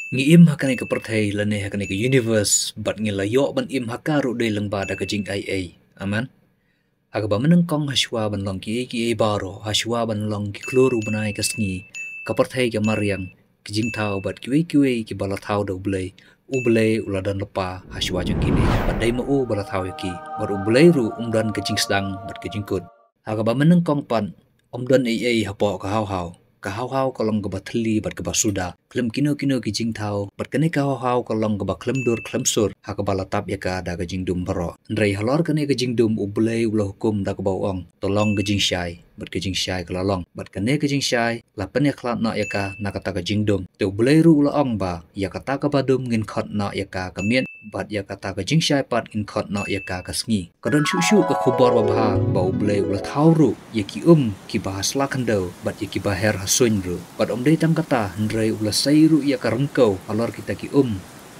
Ngi im hakane ke perthai lane hakane ke universe bat ngi layo ban im hakaru de lang ba da ka jing ai. Aman. Aga ba meneng kong haswa ban long ki baro haswa ban long ki kluru banai ka sngi ka perthai ke mariang ki jing thau bat ki bala thau do blai u blai uladan lepa haswa jang kini bat dai ma u bala thau ki bar u blai ru umdan ka jing sedang bat ka jing kut. Aga ba meneng kong pan omdan ai hapo ka hau hau kolong ke bathli bat ke basuda klem kino ki jing thau bat kene ka hau hau kolong ke ba klem dur klem sur ha ka bala tap ya ka da ka jing dum baro ndrei halor kene ka jing dum ublei ulo hukum da ka bawang tolong ka jing shai bat ka jing shai ka lalong bat kene ka jing shai la pen ya klat na ya ka na ka ta ka jing dum te ublei ru ulo ong ba ya ka ta ka ba dum ngin khot na ya ka mien bat ya kata ka jing shai pat in khot na ya ka sngi kadon shu ka khubor wa bha ba ublei ulo thau ru ya ki bahas la khandau bat ya ki baher hasuin ru bat om dei tam kata ndrei ulo sai ru ya ka rengkau alor kita ki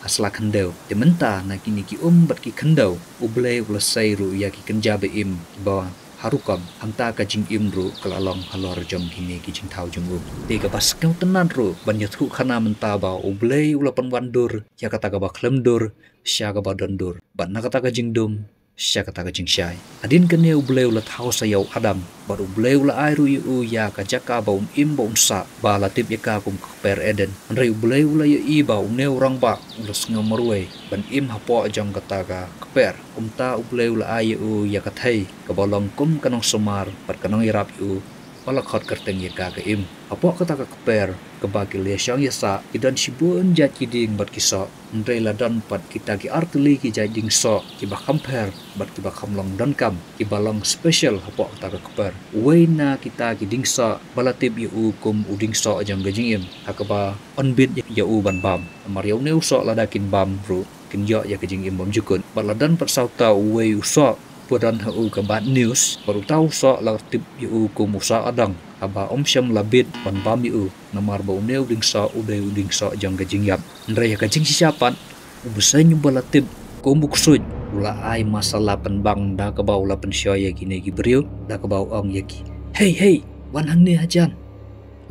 asla khandau te menta na kini ki bat ki khandau ublei ulo sai ru ya ki kenja be im ba harukam hangta ka jing im ru kalalong halor jom kini ki jing thau jung ru te ka bas kau tenan ru ban ya thu khana menta ba ublei ulo panwandur ya kata ka ba klemdur sya ka ba dondur ban na kata ka jing dum sya kata ka jing shai adin kene ublei ulo thau sayau adam bar ublei ulo airu yu ya ka jaka ba im ba sa ba latip ya ka kum per eden rei ublei ulo ya i ba ne orang ba ulo sngomarwe ban im hapo jong kata ka per umta ublei ulo ayu ya ka thai ka bolong kum kanong somar par kanong irap yu wala khot kerteng ya ka im apo kata ka per ke bagi le syang ya sa idan sibun jat kiding bat kiso ndrei la dan pat kita ki artli ki jading so ki ba compare bat ki ba khamlong dan kam ki balong special apo kata ka per weina kita ki ding so balatip yu kum uding so jang gajing im hakaba on bit ya u ban bam mariau neu so la dakin bam ru kin yo ya gajing im bam jukun baladan pat sauta we so pudan hu ka bad news baru tahu so la tip yu kum usa adang aba syam labit ban bam yu namar bau neu ding so uding so jang gajing yap ndrei ka jing siapan ubusai nyumbala tip kumbuk suj ula ai masalah penbang da ka bau la pen syoya kini ki beriu da ka bau ong yaki hey wan hang ne hajan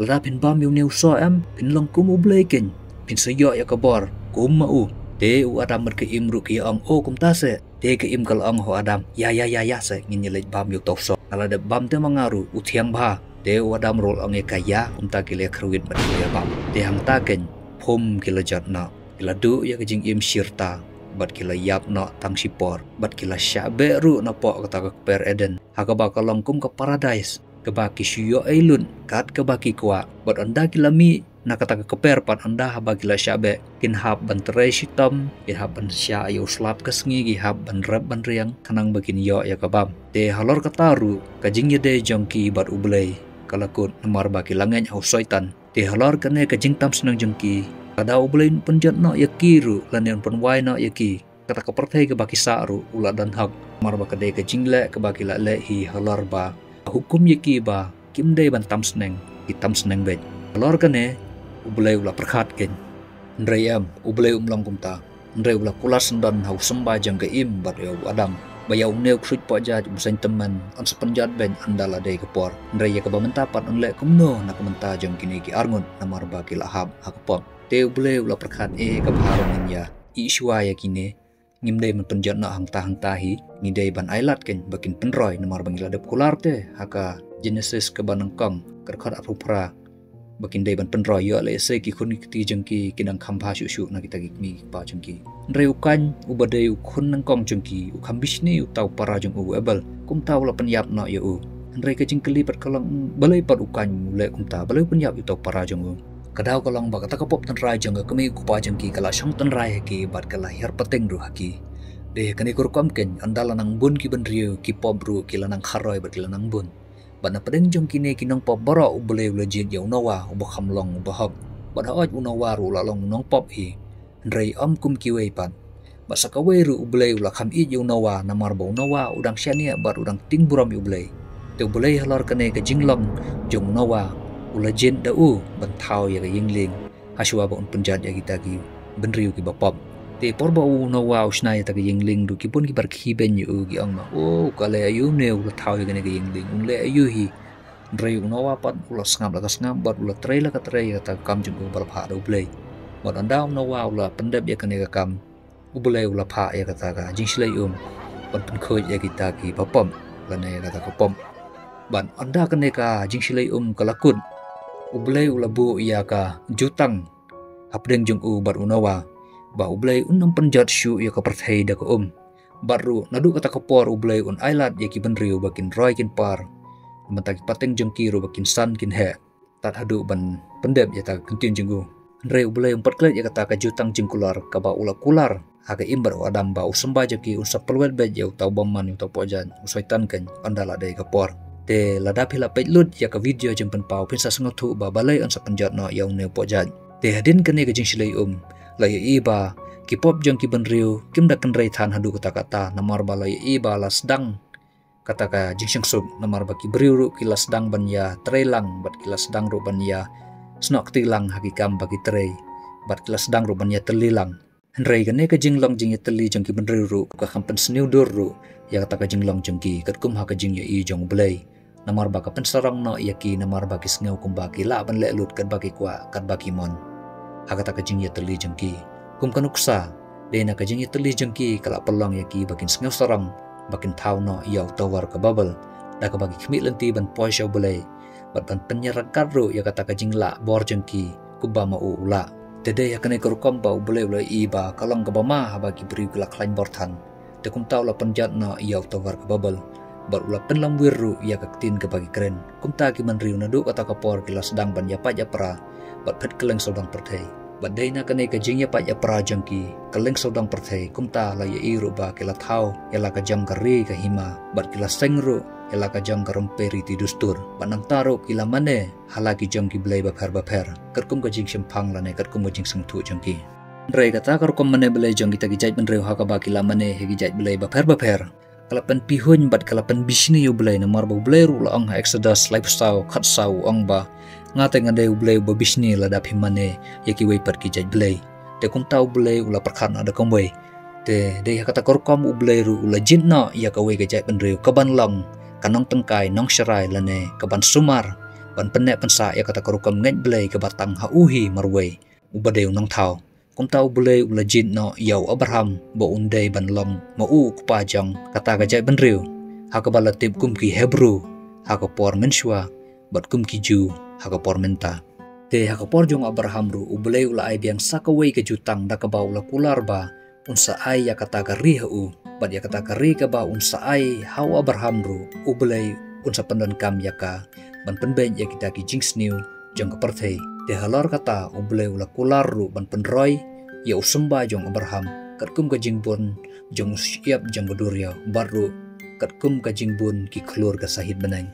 la pin bam yu neu so am pin long kum ublei ken pin sayo ya ka bor kum ma u te u adam mer ke imru ki ong o kum ta se te ke im kal ong ho adam ya se ngin le bam yu tok so ala de bam te mangaru u thiang ba te u adam rol ong e kaya ta ki le khruit bat le bam te hang ta ken phum ki le jat na kila du ya ke jing im shirta bat kila yap no tang sipor bat kila syabe ru na po kata ka per eden hakaba kalong kum ka paradise ke baki shuyo ailun kat ke baki kwa bat anda kila mi na kata ka keper pat anda haba kila syabe kin hab ban tre shitam kin hab ban sya ayu slap ke sngi gi hab ban rab ban riang kanang bakin yo ya kabam te halor kataru ka jing yede jongki bat ublei kalakut namar baki langeng hau soitan te halor kane ka jing tam senang jongki kada ublei penjat no yakiru lan penwai no yaki kata ka perthai ke baki saru ula dan hak mar ba kade ka jingle ke baki la le hi halor ba hukum yaki ba kim dei ban tam seneng hitam seneng bet halor kane ublei ula perkhat ken ndrei am ublei umlong kumta ndrei ula kulas dan hau semba jang ke im bat yo adam bayau neu ksut po ja busan teman on sepenjat ben andala dei ke por ndrei ya ke bamenta pat on le kumno na kumenta jang kini ki arngun namar ba ki lahab hakpom te ublei ula perkhat ka bharon ya iswa ya kine ngimdei men penjat na hangta hi ngidei ban ailat ken bakin penroy namar bangila dep kular te haka genesis ke banangkong kerkhat apupra bakin dei ban penroy yo le se ki khun ki jengki kinang khamba shu na kita gi mi pa jengki ndrei ukan ubadei ukhun nang kong jengki ukhambisni utau para jeng u ebel kum tau la penyap na yo ndrei ke jengkeli pat kalong balai pat ukan le kum ta balai penyap utau para jeng u kadau kalong ba kata kapop tan rai jeng kemi ku pa jengki kala syang tan rai ki bat kala her peteng ru haki de kani kur kam ken andala nang bun ki ban riu ki pop ru ki lanang kharoi bat ki lanang bun bana pedeng jong kine kinong pop baro ubele ulejit ya unawa ubo khamlong ubo hab bana oj unawa ru la long nong pop hi ndrei om kum kiwei pan basa kawe ru ubele ula kham i ya unawa namar bo unawa udang syania bar udang ting buram ubele te ubele halor kane ka jinglong jong unawa ula jin da u ban thau ya ka yingling haswa ba un penjat ya kita ki benriu ki bapop te porba u no wa usnai ta yingling du ki pun ki bar khi ben yu gi ang ma o kale ayu ne u thau ge ne yingling un le ayu hi drei u no wa pat u la ngam la ngam bat u la trei la ka trei ta kam jung bar pha do play But andam no wa ula pendep ya kene kam ubule ula pha ya kata ka jing silai ban pen ya kita ki papom lane kata ka pom ban anda kene ka jing silai kalakun ubule ula bu ya ka jutang hapdeng jung bar unawa ba ubule unam penjat shu ya ka perthai da ka baru nadu kata ka por ubule ailat ya ki benriu bakin roy kin par mentaki pateng jengki ro bakin san kin he tat hadu ban pendep ya ta kentin jenggu Re ubule klet ya kata ka jutang jengkular ka ba ula kular haga imbar adam ba usamba jeki usa pelwet be ya utau baman utau pojan usaitan kan andala dai ka por te lada phila petlut ya ka video jempen pau pinsa sengotu ba balai an sa penjat no ya ne pojan te hadin kene ka jing silai la ya iba ki pop jeng ki benriu kim da kan rei than hadu kata namar ba la ya iba la sedang kata ka jing sub namar ba ki briu ru ki la sedang ban ya trelang bat ki la sedang ru ban ya snok tilang hakikam bagi trei bat kelas dang ruban ya telilang henrei kene ka jinglong jing ya teli jong ki benri ru ka kampen sniu dur ru ya kata ka jinglong jong ki kat kum ha ka jing ya i jong blei namar ba ka pen sarang no ya ki namar ba ki sneu kum ba ki la ban le lut kat ba ki kwa kat ba ki mon ha kata ka jing ya teli jong ki kum kanuksa de na ka jing ya teli jong ki kala pelong ya ki bakin sneu sarang bakin thau no ya tawar ka babel da ka bagi khmi lenti ban poi sha blei ban penyerat karro ya kata ka jingla bor jengki kuba ma ula tede ya kene korkom ba ubule ula iba kalong ka bama bagi beri kala klain borthan te kum taw la penjat na ya tawar ka babel bar ula penlam wirru ya ka tin ka bagi kren kum ta ki man riu na du kata ka por kila sedang ban ya pa ja pra bat phet keleng sodang perthei bat dei na kene ka jing ya pa ja pra jengki keleng sodang perthei kum ta la ya iru ba kila thau ya la ka jam ka ri ka hima bat kila sengru ela ka jang karom peri ti dustur banang taro kila mane halaki jong ki blai bapher kerkum ka jing sempang lane kerkum ka jing sengtu jong ki re kata kerkum mane blai jong kita ki jait ben reu ha ka ba kila mane he ki jait blai bapher kalapan pihun bat kalapan bisni yu blai na marbo blai ru la ang exodus lifestyle khat sau ang ba ngate ngade blai ba bisni la dap himane ye ki wei par ki jait blai te kum tau blai ula perkhan ada komwe te de kata kerkum blai ru ula jinna ya ka wei ka jait ben reu ka ban long kanong tengkai nong serai lane kaban sumar ban penek pensa ya kata korukam ngai blei ke batang hauhi marwei ubadeu nong thau kum tau blei ulajin no yau abraham bo undei ban long ma u kupajang kata gajai benriu ha ka balatip kum ki hebru ha ka por mensua bat kum ki ju ha ka por menta te ha ka por jong abraham ru ublei ula ai biang sakawei ke jutang da ka baula kular ba unsa ai ya kata ka rihu bat ya kata kari ka ba unsa ai hau abraham ru ubelai unsa pendan kam ya ka ban penben ya kita ki jings new jong ka perthei de halor kata ubelai ula kular ru ban penroy ya usamba jong abraham katkum ka jingbon jong siap jong goduria baru katkum ka jingbon ki klur ka sahid benang